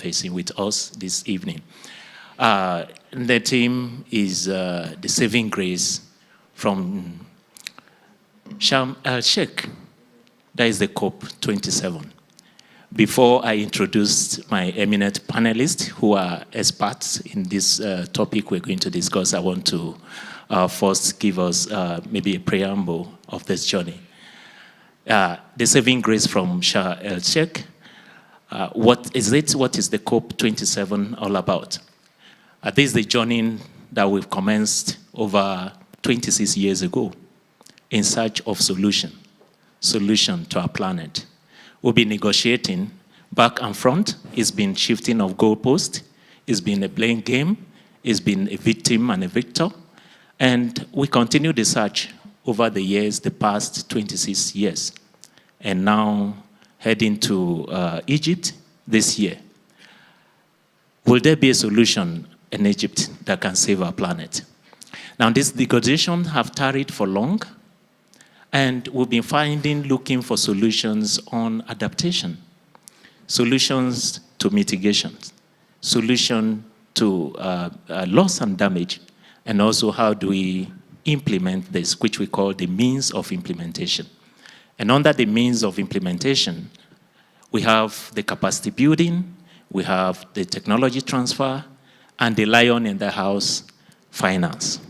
facing with us this evening. The team is the Saving Grace from Sharm el-Sheikh. That is the COP27. Before I introduce my eminent panelists who are experts in this topic we're going to discuss, I want to first give us maybe a preamble of this journey. The Saving Grace from Sharm el-Sheikh, what is it? What is the COP27 all about? This is the journey that we've commenced over 26 years ago in search of solution to our planet. We'll be negotiating back and front. It's been shifting of goalposts. It's been a blame game. It's been a victim and a victor. And we continue the search over the years, the past 26 years. And now heading to Egypt this year. Will there be a solution in Egypt that can save our planet? Now, this negotiation have tarried for long, and we've been looking for solutions on adaptation, solutions to mitigation, solution to loss and damage, and also how do we implement this, which we call the means of implementation. And under the means of implementation, we have the capacity building, we have the technology transfer, and the lion in the house, finance.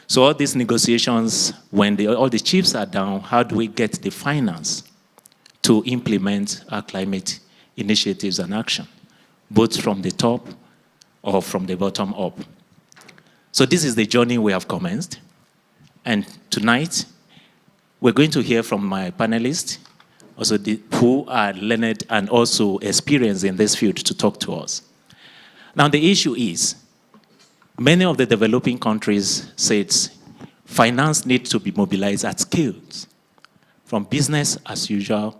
So all these negotiations, when all the chiefs are down, how do we get the finance to implement our climate initiatives and action, both from the top or from the bottom up? So this is the journey we have commenced. And tonight, we're going to hear from my panelists, also who are learned and also experienced in this field to talk to us. Now the issue is, many of the developing countries say finance needs to be mobilized at scales, from business as usual,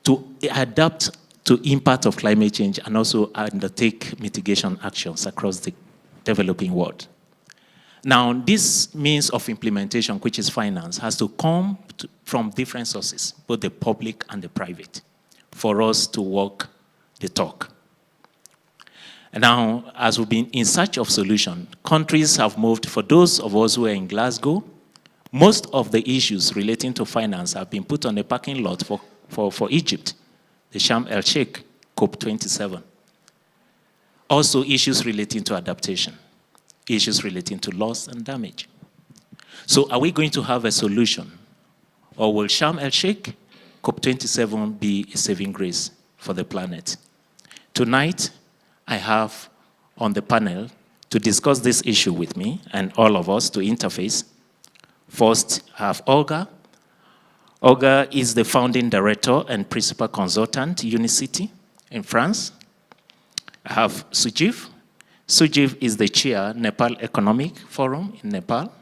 to adapt to impact of climate change and also undertake mitigation actions across the developing world. Now, this means of implementation, which is finance, has to come from different sources, both the public and the private, for us to walk the talk. And now, as we've been in search of solution, countries have moved. For those of us who are in Glasgow, most of the issues relating to finance have been put on a parking lot for Egypt, the Sharm el-Sheikh COP27. Also issues relating to adaptation, issues relating to loss and damage. So are we going to have a solution? Or will Sharm el-Sheikh COP27 be a saving grace for the planet? Tonight, I have on the panel to discuss this issue with me and all of us to interface. First, I have Olga. Olga is the founding director and principal consultant, Unicity in France. I have Sujiv. Sujiv is the chair, Nepal Economic Forum in Nepal.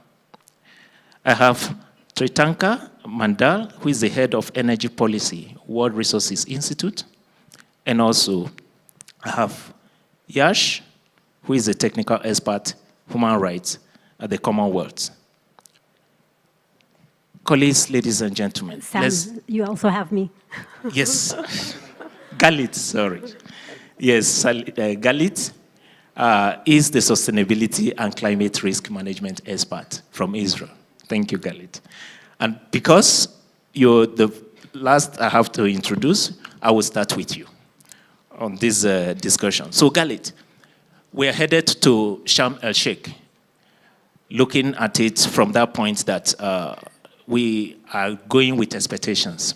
I have Tritanka Mandal, who is the head of energy policy, World Resources Institute. And also, I have Yash, who is a technical expert, human rights at the Commonwealth. Colleagues, ladies and gentlemen. Sam, you also have me. Yes. Galit, sorry. Yes, Galit is the sustainability and climate risk management expert from Israel. Thank you, Galit. And because you're the last I have to introduce, I will start with you on this discussion. So Galit, we are headed to Sharm el-Sheikh, looking at it from that point that we are going with expectations.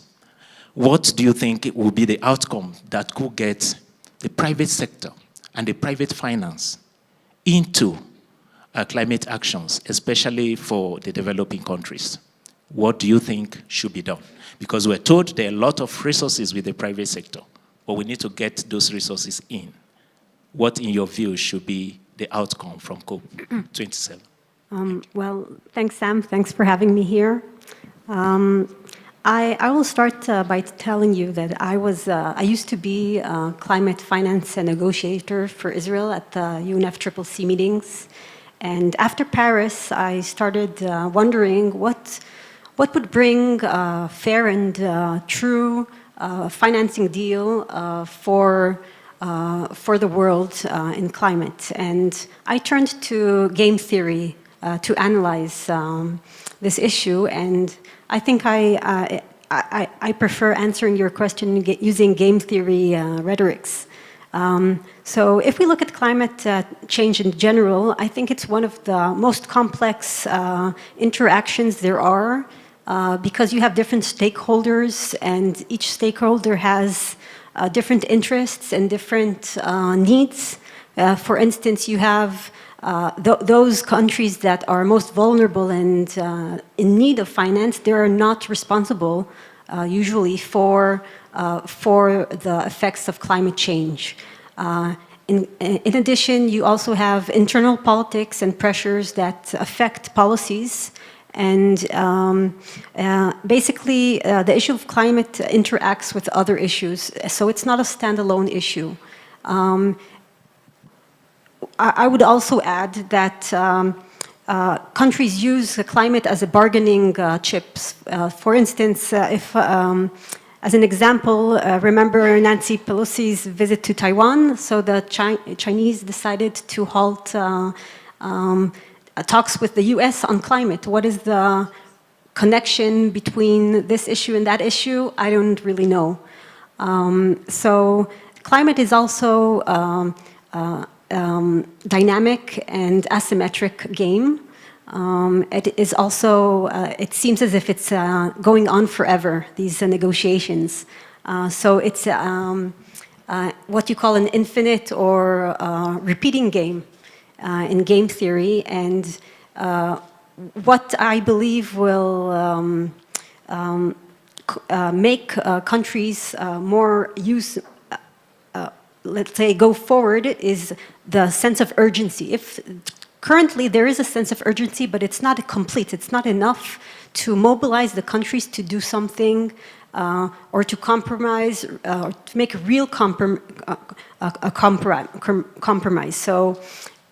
What do you think will be the outcome that could get the private sector and the private finance into climate actions, especially for the developing countries? What do you think should be done? Because we're told there are a lot of resources with the private sector, but we need to get those resources in. What, in your view, should be the outcome from COP27? Well, thanks, Sam. Thanks for having me here. I will start by telling you that I used to be a climate finance negotiator for Israel at the UNFCCC meetings. And after Paris, I started wondering what would bring fair and true financing deal for the world in climate. And I turned to game theory to analyze this issue, and I think I prefer answering your question using game theory rhetorics. So if we look at climate change in general, I think it's one of the most complex interactions there are, because you have different stakeholders, and each stakeholder has different interests and different needs. For instance, you have those countries that are most vulnerable and in need of finance. They are not responsible usually for the effects of climate change. In addition, you also have internal politics and pressures that affect policies. And basically, the issue of climate interacts with other issues, so it's not a standalone issue. I would also add that countries use the climate as a bargaining chips. For instance, if as an example, remember Nancy Pelosi's visit to Taiwan? So the Chinese decided to halt talks with the US on climate. What is the connection between this issue and that issue? I don't really know. So climate is also dynamic and asymmetric game. It is also, it seems as if it's going on forever, these negotiations. So it's what you call an infinite or repeating game in game theory. And what I believe will make countries more let's say, go forward is the sense of urgency. If currently there is a sense of urgency, but it's not complete, it's not enough to mobilize the countries to do something or to compromise, or to make a real compromise. So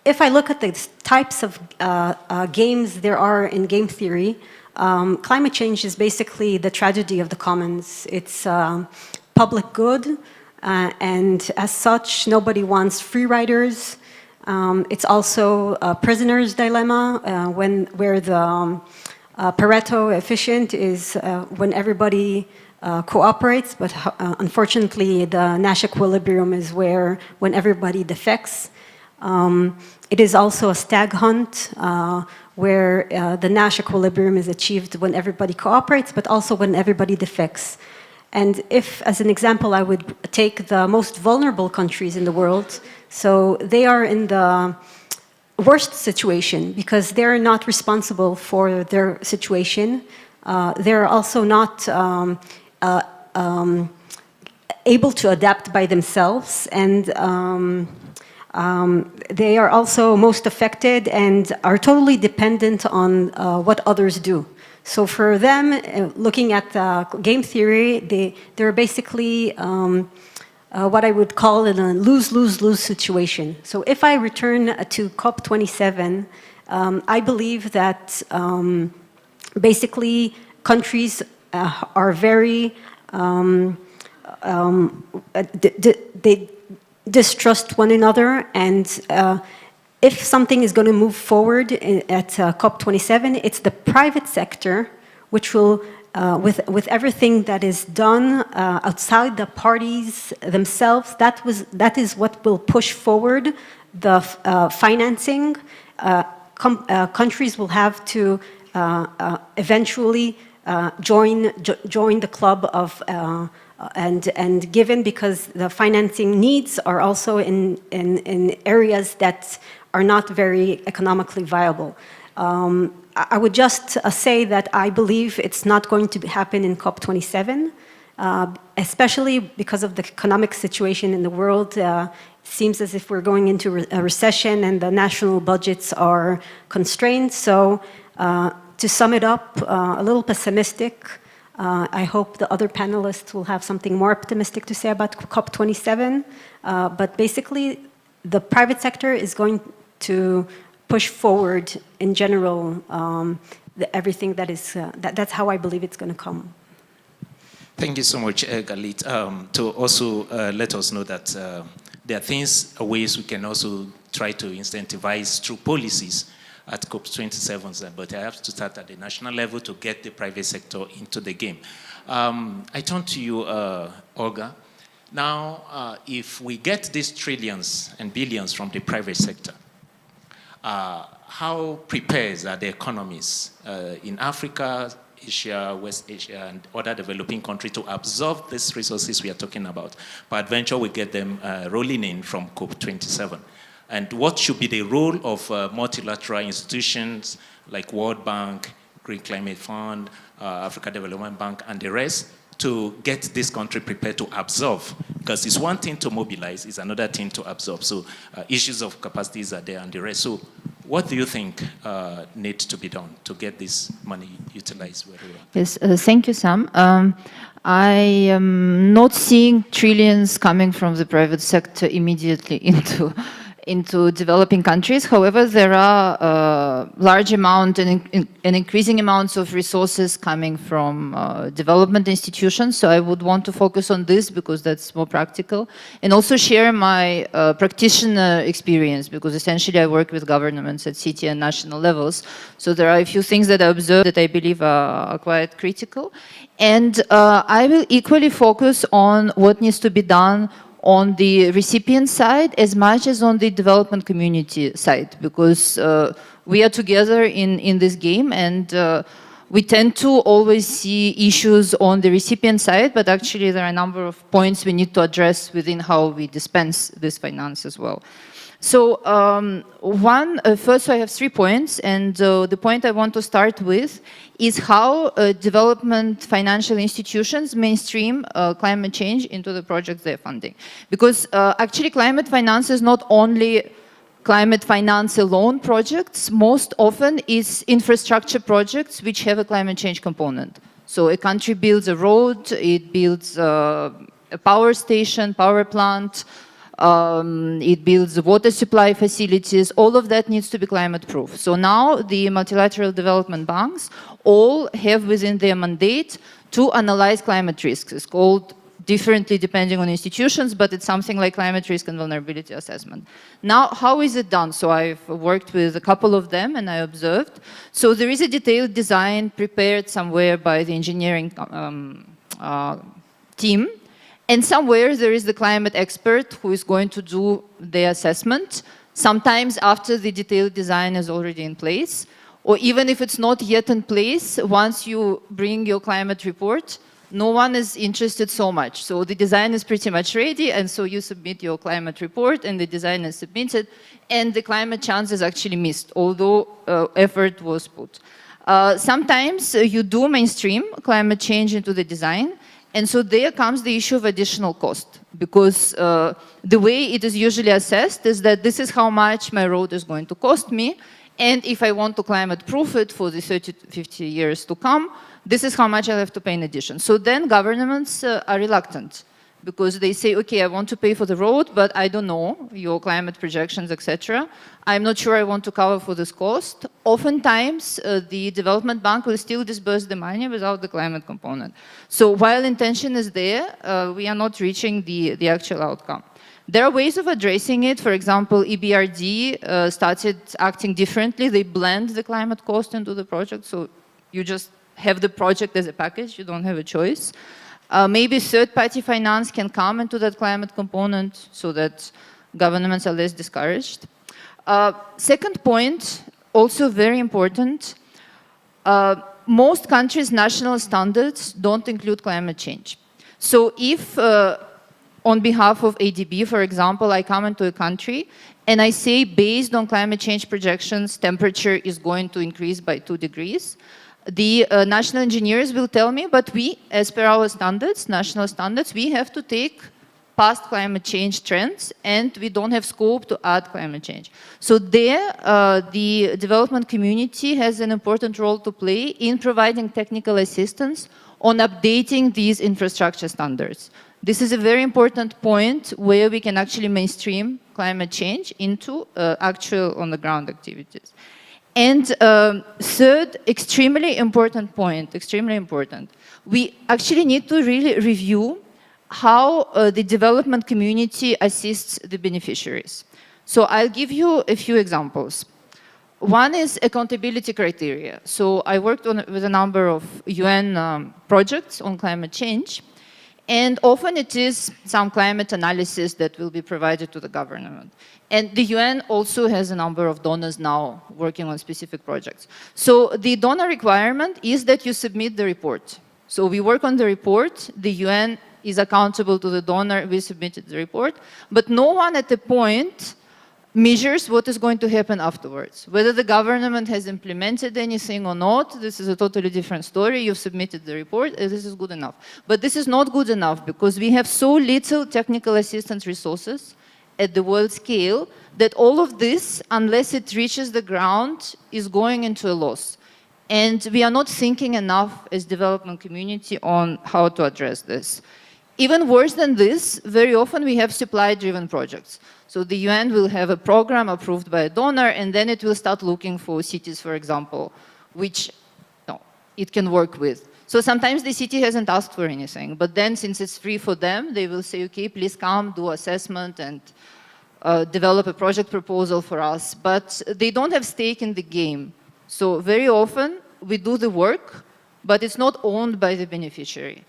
if I look at the types of games there are in game theory, climate change is basically the tragedy of the commons. It's public good. And as such, nobody wants free riders. It's also a prisoner's dilemma, where the Pareto efficient is when everybody cooperates, but unfortunately the Nash equilibrium is when everybody defects. It is also a stag hunt, where the Nash equilibrium is achieved when everybody cooperates, but also when everybody defects. And if, as an example, I would take the most vulnerable countries in the world, so they are in the worst situation because they're not responsible for their situation. They're also not able to adapt by themselves, and they are also most affected and are totally dependent on what others do. So for them, looking at game theory, they're basically what I would call in a lose-lose-lose situation. So if I return to COP27, I believe that basically countries are very, they distrust one another, and if something is going to move forward at COP27, it's the private sector which will, with everything that is done outside the parties themselves, that is what will push forward the financing. Countries will have to eventually join the club of and given, because the financing needs are also in areas that are not very economically viable. I would just say that I believe it's not going to happen in COP27, especially because of the economic situation in the world. It seems as if we're going into a recession and the national budgets are constrained. So to sum it up, a little pessimistic. I hope the other panelists will have something more optimistic to say about COP27. But basically, the private sector is going to push forward in general everything that is, that's how I believe it's going to come. Thank you so much, Galit, to also let us know that there are things, ways we can also try to incentivize through policies at COP27, but I have to start at the national level to get the private sector into the game. I turn to you, Olga. Now, if we get these trillions and billions from the private sector, how prepared are the economies in Africa, Asia, West Asia, and other developing countries to absorb these resources we are talking about? Peradventure, we get them rolling in from COP27. And what should be the role of multilateral institutions like World Bank, Green Climate Fund, Africa Development Bank, and the rest to get this country prepared to absorb? Because it's one thing to mobilize, it's another thing to absorb. So issues of capacities are there and the rest. So what do you think needs to be done to get this money utilized very well? Yes, thank you, Sam. I am not seeing trillions coming from the private sector immediately into developing countries. However, there are large amount and increasing amounts of resources coming from development institutions. So I would want to focus on this because that's more practical, and also share my practitioner experience, because essentially I work with governments at city and national levels. So there are a few things that I observe that I believe are quite critical. And I will equally focus on what needs to be done on the recipient side as much as on the development community side, because we are together in this game, and we tend to always see issues on the recipient side, but actually there are a number of points we need to address within how we dispense this finance as well. So first I have 3 points, and the point I want to start with is how development financial institutions mainstream climate change into the projects they're funding. Because actually climate finance is not only climate finance alone projects, most often it's infrastructure projects which have a climate change component. So a country builds a road, it builds a power station, power plant, it builds water supply facilities. All of that needs to be climate proof. So now the multilateral development banks all have within their mandate to analyze climate risks. It's called differently depending on institutions, but it's something like climate risk and vulnerability assessment. Now, how is it done? So I've worked with a couple of them and I observed. So there is a detailed design prepared somewhere by the engineering team. And somewhere there is the climate expert who is going to do the assessment, sometimes after the detailed design is already in place, or even if it's not yet in place, once you bring your climate report, no one is interested so much. So the design is pretty much ready, and so you submit your climate report and the design is submitted, and the climate chance is actually missed, although effort was put. Sometimes you do mainstream climate change into the design, and so there comes the issue of additional cost, because the way it is usually assessed is that this is how much my road is going to cost me, and if I want to climate proof it for the 30 to 50 years to come, this is how much I have to pay in addition. So then governments are reluctant, because they say, okay, I want to pay for the road, but I don't know your climate projections, etc. I'm not sure I want to cover for this cost. Oftentimes, the development bank will still disburse the money without the climate component. So while intention is there, we are not reaching the actual outcome. There are ways of addressing it. For example, EBRD started acting differently. They blend the climate cost into the project, so you just have the project as a package, you don't have a choice. Maybe third-party finance can come into that climate component so that governments are less discouraged. Second point, also very important, most countries' national standards don't include climate change. So if, on behalf of ADB, for example, I come into a country and I say, based on climate change projections, temperature is going to increase by 2 degrees, the national engineers will tell me, but we, as per our standards, national standards, we have to take past climate change trends, and we don't have scope to add climate change. So there, the development community has an important role to play in providing technical assistance on updating these infrastructure standards. This is a very important point where we can actually mainstream climate change into actual on-the-ground activities. And third, extremely important point, extremely important. We actually need to really review how the development community assists the beneficiaries. So I'll give you a few examples. One is accountability criteria. So I worked with a number of UN projects on climate change, and often it is some climate analysis that will be provided to the government. And the UN also has a number of donors now working on specific projects. So the donor requirement is that you submit the report. So we work on the report, the UN is accountable to the donor, we submitted the report, but no one at the point measures what is going to happen afterwards. Whether the government has implemented anything or not, this is a totally different story. You've submitted the report, and this is good enough. But this is not good enough because we have so little technical assistance resources at the world scale that all of this, unless it reaches the ground, is going into a loss. And we are not thinking enough as development community on how to address this. Even worse than this, very often we have supply-driven projects. So the UN will have a program approved by a donor, and then it will start looking for cities, for example, which it can work with. So sometimes the city hasn't asked for anything, but then since it's free for them, they will say, okay, please come, do assessment, and develop a project proposal for us. But they don't have stake in the game. So very often we do the work, but it's not owned by the beneficiary.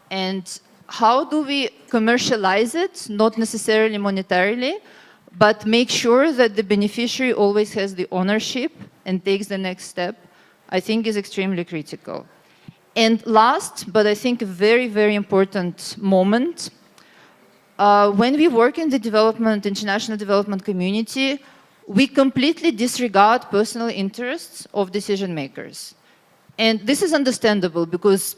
And how do we commercialize it? Not necessarily monetarily, but make sure that the beneficiary always has the ownership and takes the next step, I think is extremely critical. And last, but I think a very, very important moment, when we work in the international development community, we completely disregard personal interests of decision makers. And this is understandable because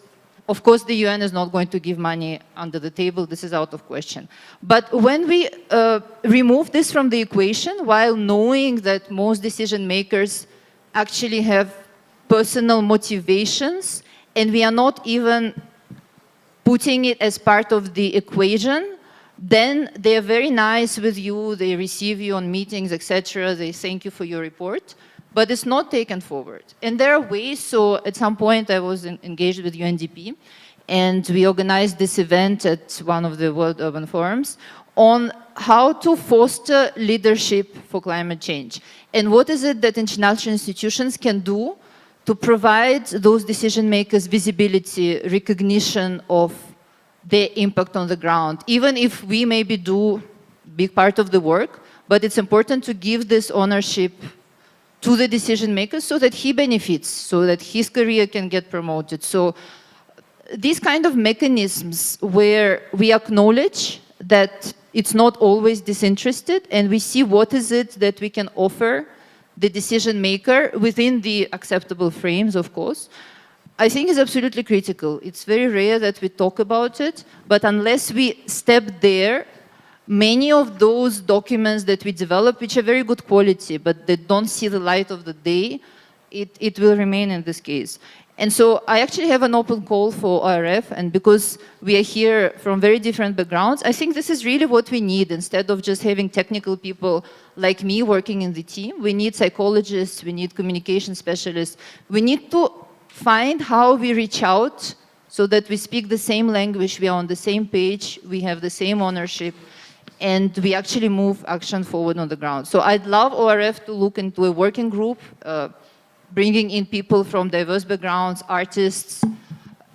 of course, the UN is not going to give money under the table. This is out of question. But when we remove this from the equation, while knowing that most decision makers actually have personal motivations, and we are not even putting it as part of the equation, then they are very nice with you. They receive you on meetings, etc. They thank you for your report. But it's not taken forward. And there are ways, so at some point I was engaged with UNDP, and we organized this event at one of the World Urban Forums on how to foster leadership for climate change. And what is it that international institutions can do to provide those decision makers visibility, recognition of their impact on the ground, even if we maybe do a big part of the work, but it's important to give this ownership to the decision maker so that he benefits, so that his career can get promoted. So these kind of mechanisms where we acknowledge that it's not always disinterested and we see what is it that we can offer the decision maker within the acceptable frames, of course, I think is absolutely critical. It's very rare that we talk about it, but unless we step there, many of those documents that we develop, which are very good quality, but they don't see the light of the day, it will remain in this case. And so I actually have an open call for ORF, and because we are here from very different backgrounds, I think this is really what we need. Instead of just having technical people like me working in the team, we need psychologists, we need communication specialists. We need to find how we reach out so that we speak the same language, we are on the same page, we have the same ownership, and we actually move action forward on the ground. So I'd love ORF to look into a working group, bringing in people from diverse backgrounds, artists,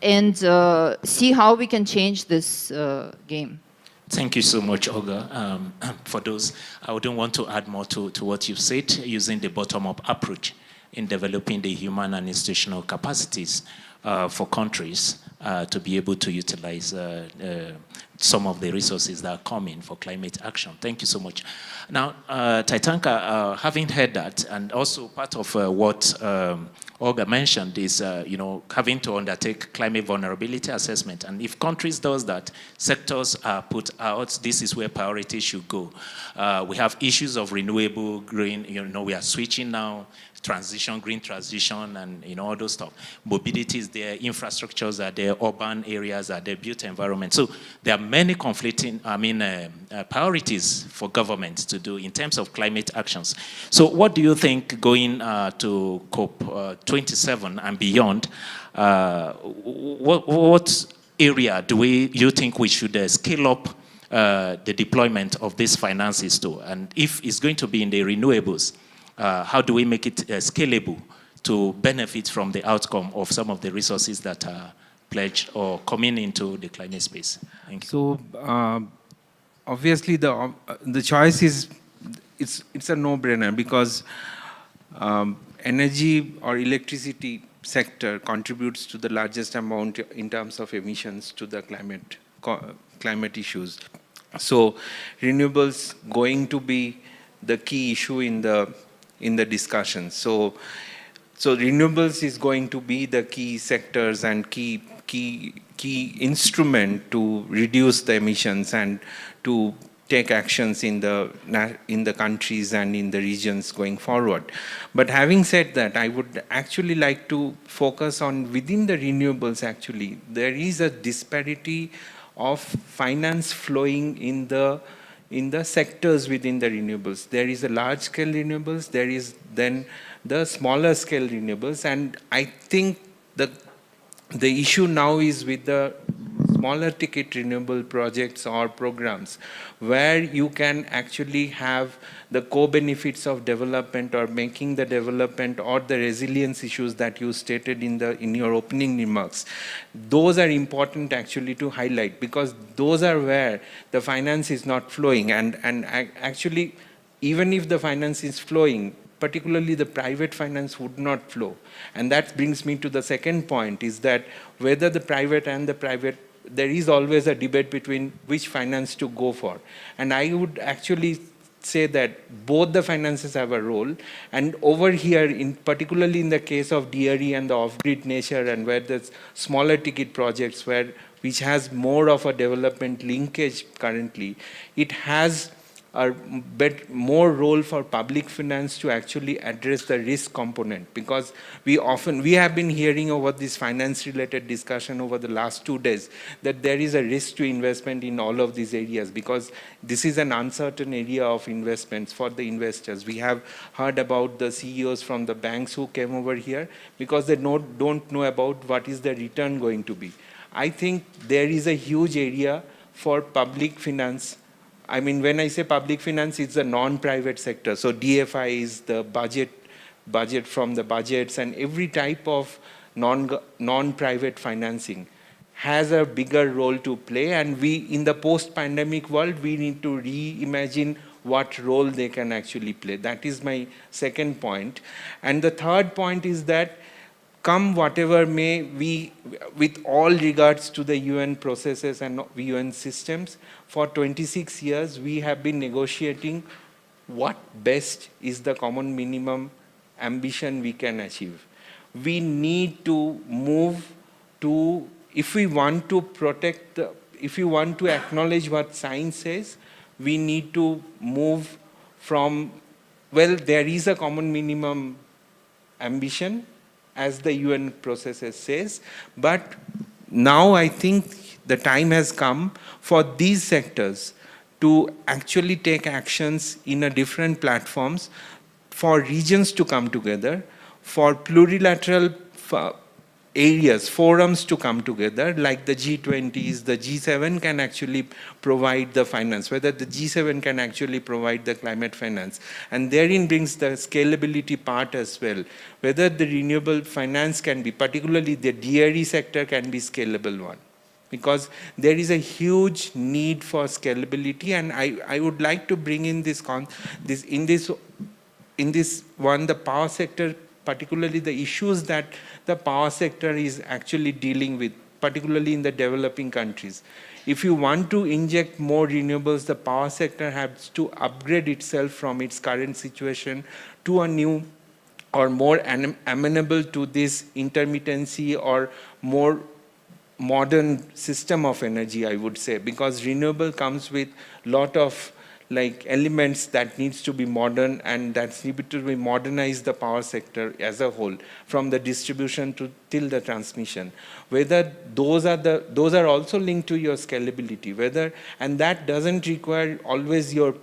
and see how we can change this game. Thank you so much, Olga. For those, I wouldn't want to add more to what you've said, using the bottom-up approach in developing the human and institutional capacities for countries to be able to utilize some of the resources that are coming for climate action. Thank you so much. Now, Taitanka, having heard that, and also part of what Olga mentioned is, having to undertake climate vulnerability assessment. And if countries does that, sectors are put out, this is where priorities should go. We have issues of renewable, green, we are switching now, transition, green transition, and all those stuff. Mobility is there, infrastructures are there, urban areas are there, built environment. So there are many conflicting, priorities for government to do in terms of climate actions. So what do you think going to COP27 and beyond, what area do you think we should scale up the deployment of these finances to? And if it's going to be in the renewables, how do we make it scalable to benefit from the outcome of some of the resources that are pledged or coming into the climate space? Thank you. So obviously the choice is, it's a no-brainer, because energy or electricity sector contributes to the largest amount in terms of emissions to the climate issues. So renewables going to be the key issue in the discussion. So renewables is going to be the key sectors and key instrument to reduce the emissions and to take actions in the countries and in the regions going forward. But having said that, I would actually like to focus on within the renewables. Actually, there is a disparity of finance flowing in the sectors within the renewables. There is a large scale renewables, there is then the smaller scale renewables, and I think the issue now is with the smaller ticket renewable projects or programs, where you can actually have the co-benefits of development or making the development or the resilience issues that you stated in your opening remarks. Those are important actually to highlight, because those are where the finance is not flowing, and actually even if the finance is flowing, particularly the private finance would not flow. And that brings me to the second point, is that whether the private and the private, there is always a debate between which finance to go for. And I would actually say that both the finances have a role. And over here, particularly in the case of DRE and the off-grid nature, and where there's smaller ticket projects, which has more of a development linkage currently, it has a more role for public finance to actually address the risk component, because we have been hearing over this finance related discussion over the last 2 days that there is a risk to investment in all of these areas, because this is an uncertain area of investments for the investors. We have heard about the CEOs from the banks who came over here because they don't know about what is the return going to be. I think there is a huge area for public finance. I mean, when I say public finance, it's the non-private sector. So DFI is the budget from the budgets, and every type of non-private financing has a bigger role to play. And we, in the post-pandemic world, we need to reimagine what role they can actually play. That is my second point. And the third point is that, come whatever may, we, with all regards to the UN processes and UN systems, for 26 years we have been negotiating what best is the common minimum ambition we can achieve. We need to move to, if we want to protect, if we want to acknowledge what science says, we need to move from, well, there is a common minimum ambition, as the UN processes says, but now I think the time has come for these sectors to actually take actions in a different platforms, for regions to come together, for plurilateral areas, forums to come together, like the G20s, the G7 can actually provide the finance, whether the G7 can actually provide the climate finance. And therein brings the scalability part as well, whether the renewable finance can be, particularly the DRE sector can be scalable one. Because there is a huge need for scalability, and I would like to bring in this one, the power sector, particularly the issues that the power sector is actually dealing with, particularly in the developing countries. If you want to inject more renewables, the power sector has to upgrade itself from its current situation to a new or more amenable to this intermittency or more modern system of energy, I would say, because renewable comes with lot of like elements that needs to be modern and that's needed to be modernize the power sector as a whole, from the distribution to till the transmission. Whether those are also linked to your scalability, whether, and that doesn't require always your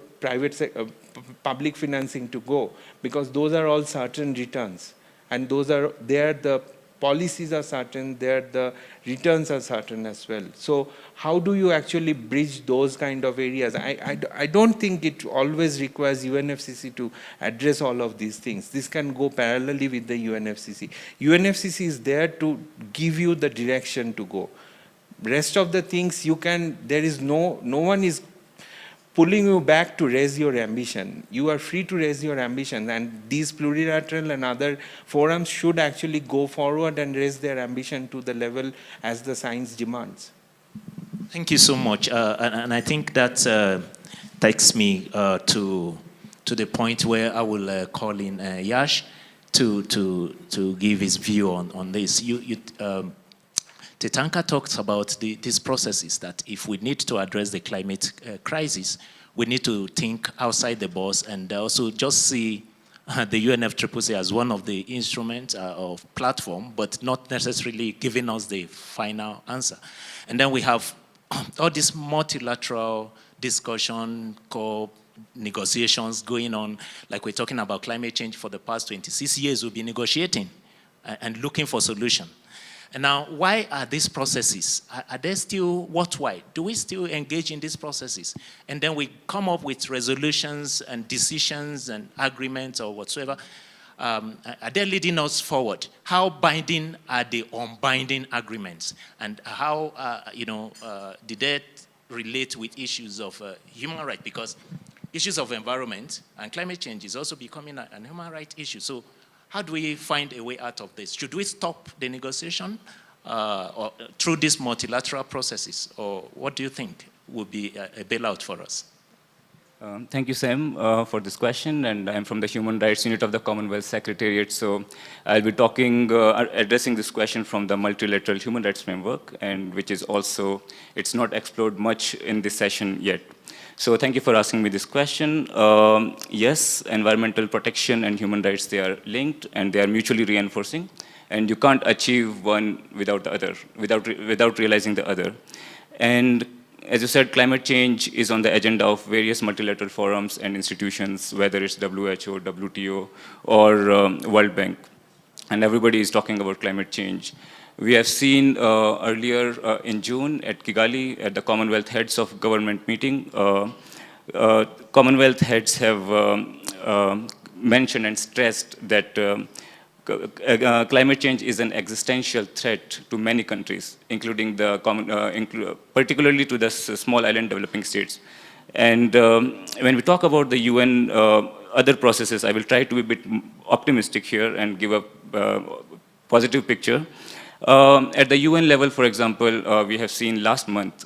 public financing to go, because those are all certain returns, and the policies are certain, the returns are certain as well. So how do you actually bridge those kind of areas? I don't think it always requires UNFCCC to address all of these things. This can go parallelly with the UNFCCC. UNFCCC is there to give you the direction to go. Rest of the things you can, there is no one is pulling you back to raise your ambition. You are free to raise your ambition, and these plurilateral and other forums should actually go forward and raise their ambition to the level as the science demands. Thank you so much. And I think that takes me to the point where I will call in Yash to give his view on this. Tatanka talks about these processes that if we need to address the climate crisis, we need to think outside the box and also just see the UNFCCC as one of the instruments of platform, but not necessarily giving us the final answer. And then we have all this multilateral discussion, negotiations going on, like we're talking about climate change for the past 26 years, we've been negotiating and looking for solution. And now, why are these processes? Are they still worthwhile? Do we still engage in these processes? And then we come up with resolutions and decisions and agreements or whatsoever. Are they leading us forward? How binding are the unbinding agreements? And how, did they relate with issues of human rights? Because issues of environment and climate change is also becoming a human rights issue. So how do we find a way out of this? Should we stop the negotiation or through these multilateral processes? Or what do you think would be a bailout for us? Thank you, Sam, for this question. And I'm from the Human Rights Unit of the Commonwealth Secretariat. So I'll be addressing this question from the Multilateral Human Rights Framework, and which is also, it's not explored much in this session yet. So thank you for asking me this question. Yes, environmental protection and human rights, they are linked and they are mutually reinforcing. And you can't achieve one without the other, without realizing the other. And as you said, climate change is on the agenda of various multilateral forums and institutions, whether it's WHO, WTO, or World Bank. And everybody is talking about climate change. We have seen earlier in June at Kigali, at the Commonwealth Heads of Government meeting, Commonwealth heads have mentioned and stressed that climate change is an existential threat to many countries, including particularly to the small island developing states. And when we talk about the UN other processes, I will try to be a bit optimistic here and give a positive picture. At the UN level, for example, we have seen last month,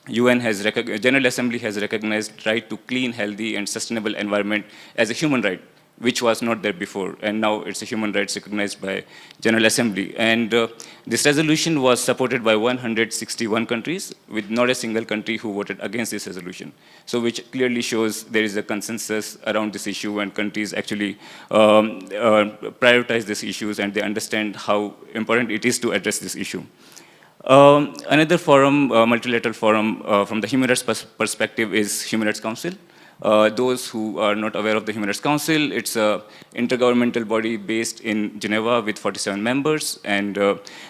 General Assembly has recognized right to clean, healthy, and sustainable environment as a human right, which was not there before, and now it's a human rights recognized by General Assembly. And this resolution was supported by 161 countries, with not a single country who voted against this resolution. So which clearly shows there is a consensus around this issue, and countries actually prioritize these issues, and they understand how important it is to address this issue. Another forum, multilateral forum, from the human rights perspective is Human Rights Council. Those who are not aware of the Human Rights Council, it's an intergovernmental body based in Geneva with 47 members. And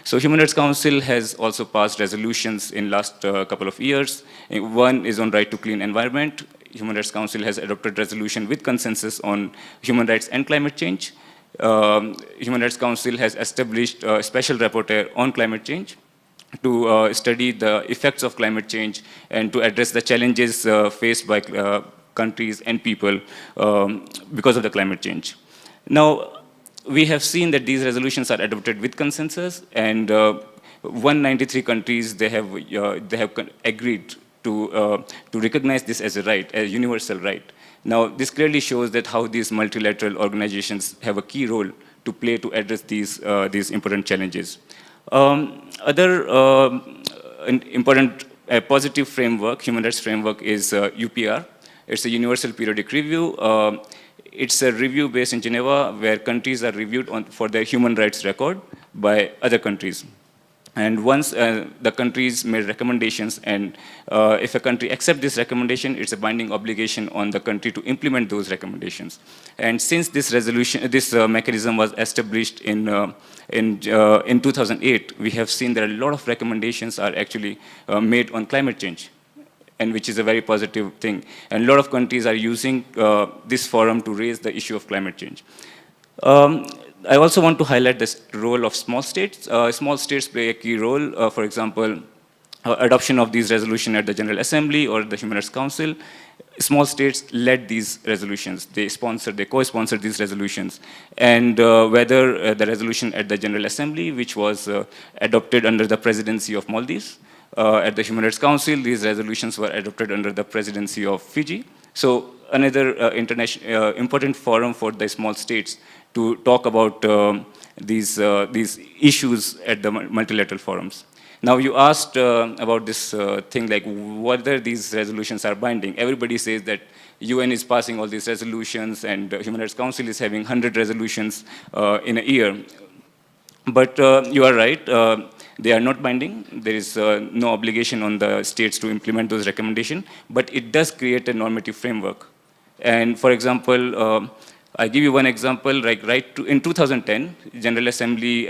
so Human Rights Council has also passed resolutions in last couple of years. One is on right to clean environment. Human Rights Council has adopted resolution with consensus on human rights and climate change. Human Rights Council has established a special rapporteur on climate change to study the effects of climate change and to address the challenges faced by countries and people because of the climate change. Now, we have seen that these resolutions are adopted with consensus, and 193 countries, they have agreed to recognize this as a right, a universal right. Now, this clearly shows that how these multilateral organizations have a key role to play to address these important challenges. Other important positive framework, human rights framework, is UPR. It's a universal periodic review. It's a review based in Geneva where countries are reviewed for their human rights record by other countries. And once the countries made recommendations, and if a country accepts this recommendation, it's a binding obligation on the country to implement those recommendations. And since this mechanism was established in 2008, we have seen that a lot of recommendations are actually made on climate change, and which is a very positive thing. And a lot of countries are using this forum to raise the issue of climate change. I also want to highlight the role of small states. Small states play a key role. For example, adoption of these resolutions at the General Assembly or the Human Rights Council. Small states led these resolutions. They co-sponsored these resolutions. And whether the resolution at the General Assembly, which was adopted under the presidency of Maldives, at the Human Rights Council, these resolutions were adopted under the presidency of Fiji. So another international important forum for the small states to talk about these issues at the multilateral forums. Now you asked about this thing like whether these resolutions are binding. Everybody says that UN is passing all these resolutions and the Human Rights Council is having 100 resolutions in a year. But you are right, they are not binding. There is no obligation on the states to implement those recommendations, but it does create a normative framework. And for example, I give you one example, like in 2010, General Assembly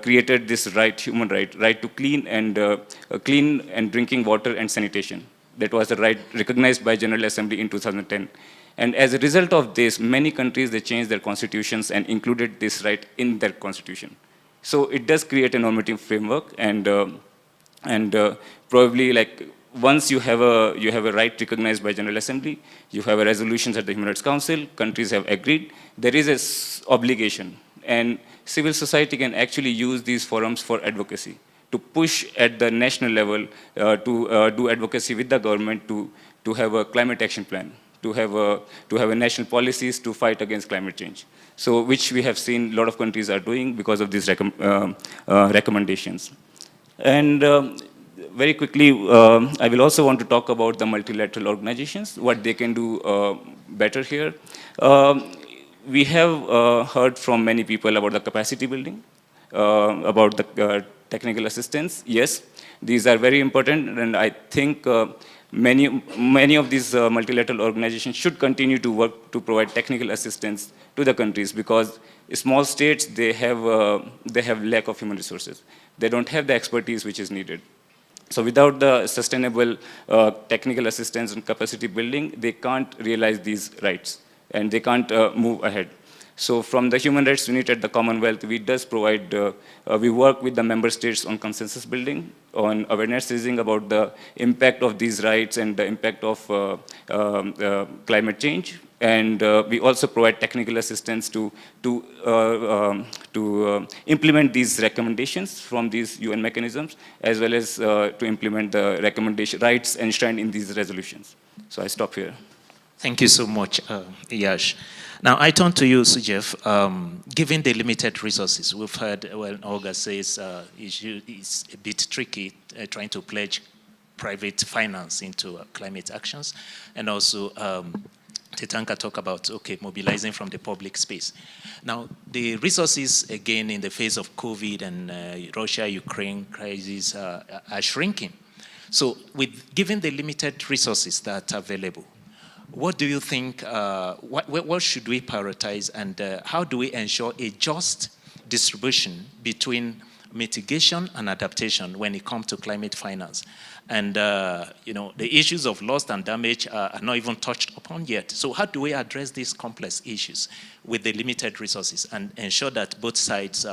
created this human right to clean and drinking water and sanitation. That was a right recognized by General Assembly in 2010. And as a result of this, many countries, they changed their constitutions and included this right in their constitution. So it does create a normative framework, and probably like once you have a right recognized by General Assembly, you have a resolutions at the Human Rights Council, countries have agreed, there is an obligation. And civil society can actually use these forums for advocacy, to push at the national level, to do advocacy with the government to have a climate action plan, to have a national policies to fight against climate change. So which we have seen a lot of countries are doing because of these recommendations. And very quickly, I will also want to talk about the multilateral organizations, what they can do better here. We have heard from many people about the capacity building, about the technical assistance. Yes, these are very important, and I think many of these multilateral organizations should continue to work to provide technical assistance to the countries, because small states, they have lack of human resources. They don't have the expertise which is needed. So without the sustainable technical assistance and capacity building, they can't realize these rights, and they can't move ahead. So from the human rights unit at the Commonwealth, we work with the member states on consensus building, on awareness raising about the impact of these rights and the impact of climate change. And we also provide technical assistance to implement these recommendations from these UN mechanisms, as well as to implement the recommendation rights enshrined in these resolutions. So I stop here. Thank you so much, Yash. Now I turn to you, Sujef. Given the limited resources, we've heard when Olga says it's a bit tricky trying to pledge private finance into climate actions, and also Tetanka talk about, okay, mobilizing from the public space. Now, the resources, again, in the face of COVID and Russia-Ukraine crisis are shrinking. So given the limited resources that are available, what do you think, what should we prioritize, and how do we ensure a just distribution between mitigation and adaptation when it comes to climate finance? And the issues of loss and damage are not even touched upon yet. So how do we address these complex issues with the limited resources and ensure that both sides,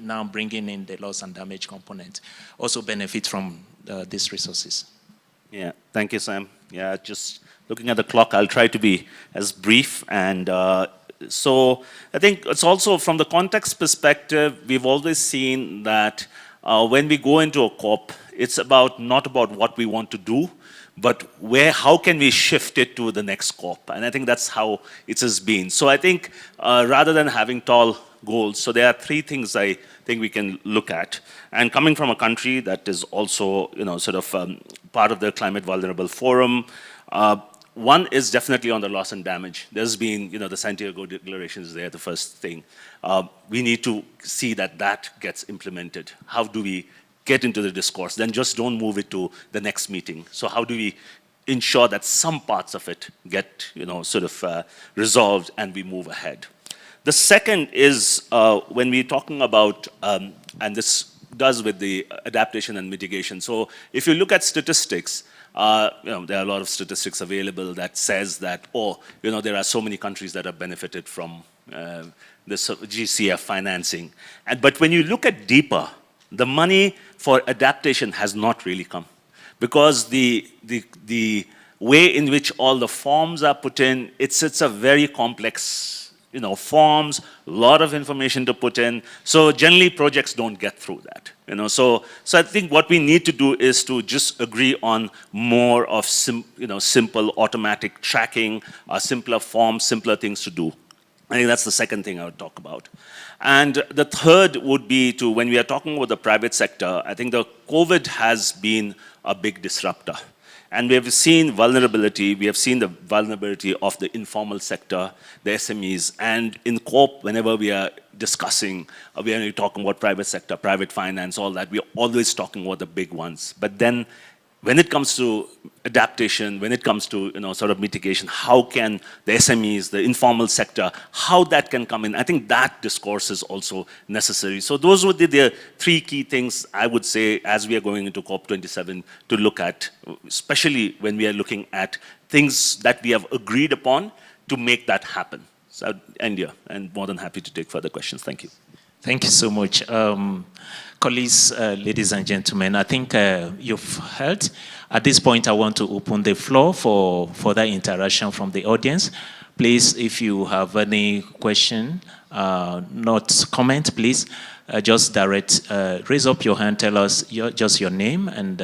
now bringing in the loss and damage component, also benefit from these resources? Yeah, thank you, Sam. Yeah, just looking at the clock, I'll try to be as brief. And so I think it's also from the context perspective, we've always seen that when we go into a COP, it's not about what we want to do, but how can we shift it to the next COP? And I think that's how it has been. So I think rather than having tall goals, so there are three things I think we can look at. And coming from a country that is also, sort of part of the Climate Vulnerable Forum, One is definitely on the loss and damage. There's been, the Santiago Declaration is there, the first thing. We need to see that that gets implemented. How do we get into the discourse? Then just don't move it to the next meeting. So how do we ensure that some parts of it get, resolved and we move ahead? The second is when we're talking about, and this does with the adaptation and mitigation. So if you look at statistics, there are a lot of statistics available that says that, there are so many countries that have benefited from this GCF financing. But when you look at deeper, the money for adaptation has not really come, because the way in which all the forms are put in, it's a very complex forms, a lot of information to put in. So generally projects don't get through that. So I think what we need to do is to just agree on more of simple automatic tracking, simpler forms, simpler things to do. I think that's the second thing I would talk about. And the third would be to, when we are talking about the private sector, I think the COVID has been a big disruptor. And we have seen vulnerability. We have seen the vulnerability of the informal sector, the SMEs. And in COP, whenever we are discussing, we are talking about private sector, private finance, all that, we're always talking about the big ones. But then when it comes to adaptation, when it comes to mitigation, how can the SMEs, the informal sector, how that can come in? I think that discourse is also necessary. So those would be the three key things I would say as we are going into COP27 to look at, especially when we are looking at things that we have agreed upon to make that happen. So I'd end here, and more than happy to take further questions. Thank you. Thank you so much. Colleagues, ladies and gentlemen, I think you've heard. At this point, I want to open the floor for further interaction from the audience. Please, if you have any question, not comment, please just raise up your hand, tell us just your name and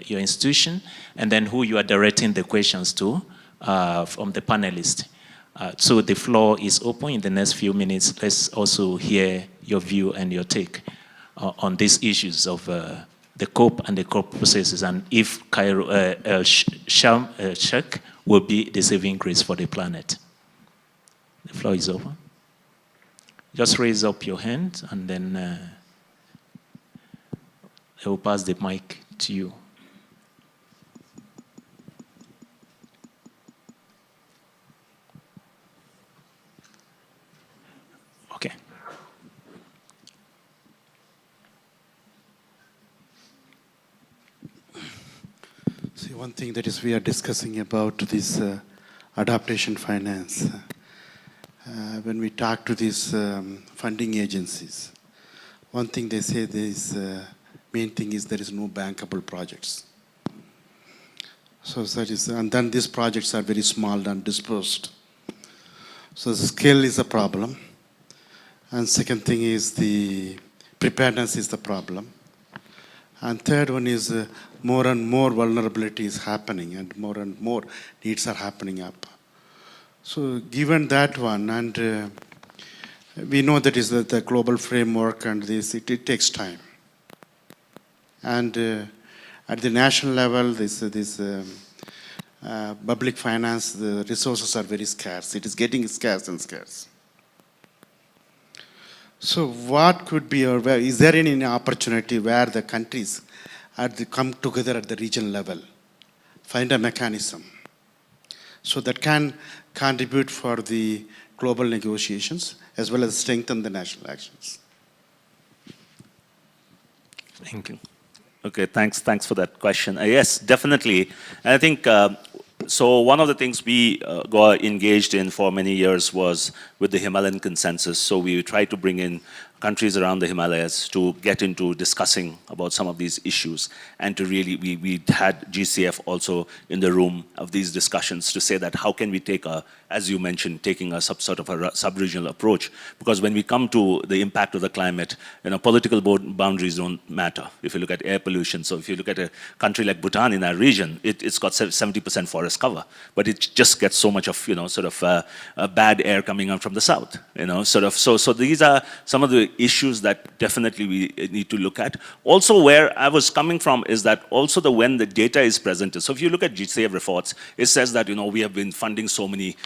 your institution, and then who you are directing the questions to from the panelists. So the floor is open in the next few minutes. Let's also hear your view and your take on these issues of the COP and the COP processes, and if Sharm el-Sheikh will be the saving grace for the planet. The floor is open. Just raise up your hand, and then I will pass the mic to you. Okay. See, one thing that is we are discussing about this adaptation finance. When we talk to these funding agencies, one thing they say is main thing is there is no bankable projects. So that is, and then these projects are very small and dispersed. So the scale is a problem. And second thing is the preparedness is the problem. And third one is more and more vulnerability is happening, and more needs are happening up. So given that one, and we know that is the global framework, and this it takes time. And at the national level, this public finance, the resources are very scarce. It is getting scarce and scarce. So what could be, or where, is there any opportunity where the countries come together at the regional level, find a mechanism, so that can contribute for the global negotiations as well as strengthen the national actions? Thank you. Okay, thanks for that question. Yes, definitely. And I think, so one of the things we got engaged in for many years was with the Himalayan consensus. So we tried to bring in countries around the Himalayas to get into discussing about some of these issues, and to really, we had GCF also in the room of these discussions to say that how can we take a, as you mentioned, taking a sort of a sub-regional approach, because when we come to the impact of the climate, political boundaries don't matter. If you look at air pollution, so if you look at a country like Bhutan in our region, it's got 70% forest cover, but it just gets so much of, bad air coming out from the south, so these are some of the issues that definitely we need to look at. Also, where I was coming from is that also when the data is presented. So if you look at GCF reports, it says that, we have been funding so many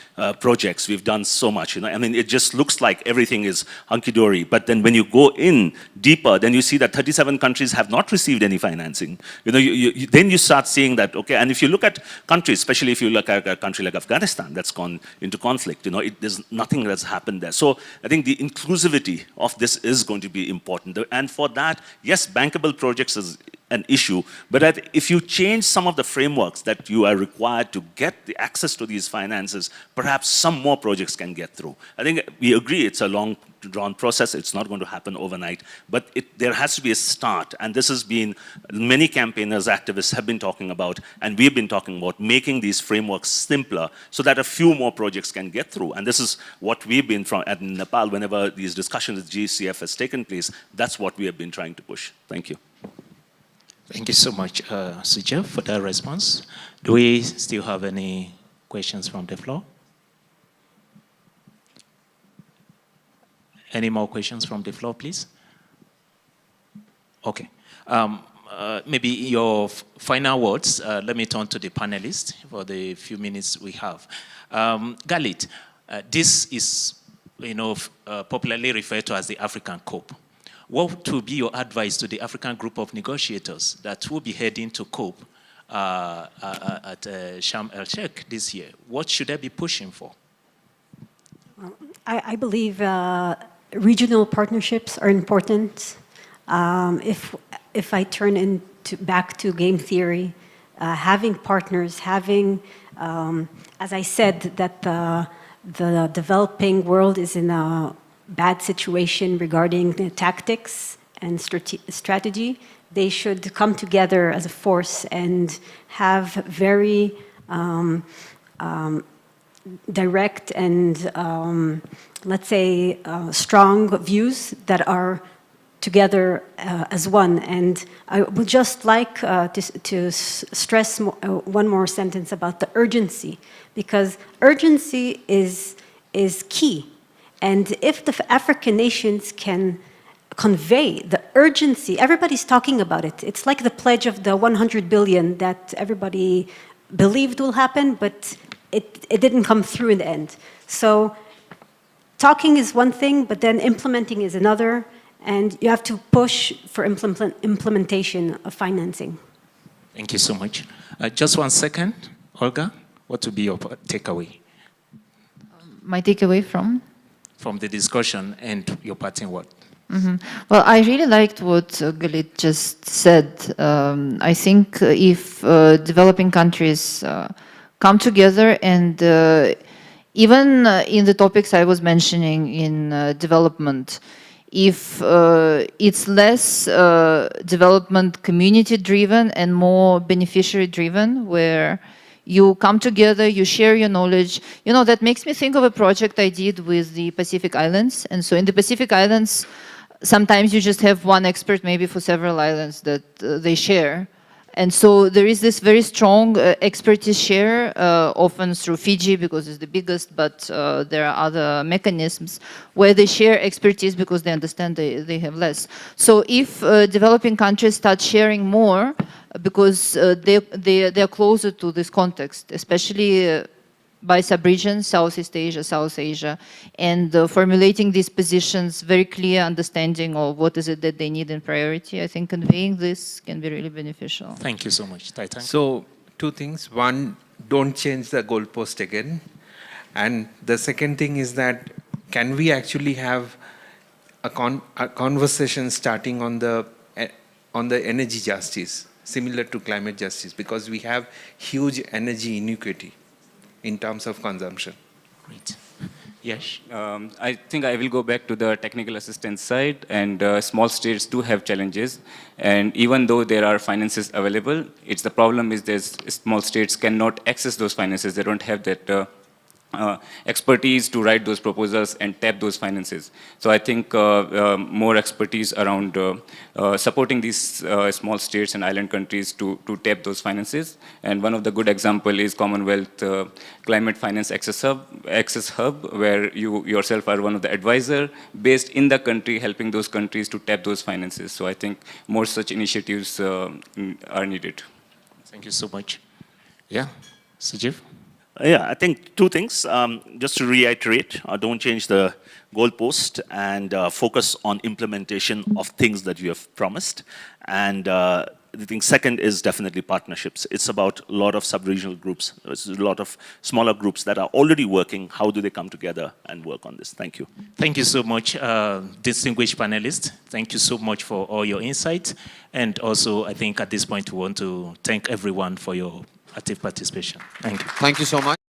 projects, we've done so much, I mean, it just looks like everything is hunky-dory. But then when you go in deeper, then you see that 37 countries have not received any financing. Then you start seeing that, okay, and if you look at countries, especially if you look at a country like Afghanistan that's gone into conflict, there's nothing that's happened there. So I think the inclusivity of this is going to be important. And for that, yes, bankable projects is an issue, but if you change some of the frameworks that you are required to get the access to these finances, perhaps some more projects can get through. I think we agree it's a long drawn process, it's not going to happen overnight, but there has to be a start, and this has been, many campaigners, activists have been talking about, and we've been talking about making these frameworks simpler so that a few more projects can get through. And this is what we've been at Nepal, whenever these discussions with GCF has taken place, that's what we have been trying to push. Thank you. Thank you so much, Sujal, for that response. Do we still have any questions from the floor? Any more questions from the floor, please? Okay. Maybe your final words. Let me turn to the panelists for the few minutes we have. Galit, this is, popularly referred to as the African COP. What will be your advice to the African group of negotiators that will be heading to COP at Sharm el-Sheikh this year? What should they be pushing for? I believe regional partnerships are important. If I turn back to game theory, having partners, as I said, that the developing world is in a bad situation regarding the tactics and strategy, they should come together as a force and have very direct and, let's say, strong views that are together as one. And I would just like to stress one more sentence about the urgency, because urgency is key. And if the African nations can convey the urgency, everybody's talking about it. It's like the pledge of the 100 billion that everybody believed will happen, but it didn't come through in the end. So talking is one thing, but then implementing is another, and you have to push for implementation of financing. Thank you so much. Just 1 second, Olga, what would be your takeaway? My takeaway from? From the discussion and your parting word. Mm-hmm. Well, I really liked what Galit just said. I think if developing countries come together and even in the topics I was mentioning in development, if it's less development community-driven and more beneficiary-driven, where you come together, you share your knowledge. That makes me think of a project I did with the Pacific Islands. And so in the Pacific Islands, sometimes you just have one expert maybe for several islands that they share. And so there is this very strong expertise share, often through Fiji because it's the biggest, but there are other mechanisms where they share expertise because they understand they have less. So if developing countries start sharing more, because they're closer to this context, especially by sub-region, Southeast Asia, South Asia, and formulating these positions, very clear understanding of what is it that they need in priority. I think conveying this can be really beneficial. Thank you so much. Taitan? So, two things. One, don't change the goalpost again. And the second thing is that, can we actually have a conversation starting on the energy justice, similar to climate justice, because we have huge energy inequity in terms of consumption. Great. Yes. I think I will go back to the technical assistance side, and small states do have challenges. And even though there are finances available, the problem is small states cannot access those finances. They don't have that expertise to write those proposals and tap those finances. So I think more expertise around supporting these small states and island countries to tap those finances. And one of the good example is Commonwealth Climate Finance Access Hub, where you yourself are one of the advisor based in the country, helping those countries to tap those finances. So I think more such initiatives are needed. Thank you so much. Yeah, Sajiv? Yeah, I think two things. Just to reiterate, don't change the goalpost and focus on implementation of things that you have promised. And I think second is definitely partnerships. It's about a lot of sub-regional groups. It's a lot of smaller groups that are already working. How do they come together and work on this? Thank you. Thank you so much, distinguished panelists. Thank you so much for all your insight. And also, I think at this point, we want to thank everyone for your active participation. Thank you. Thank you so much.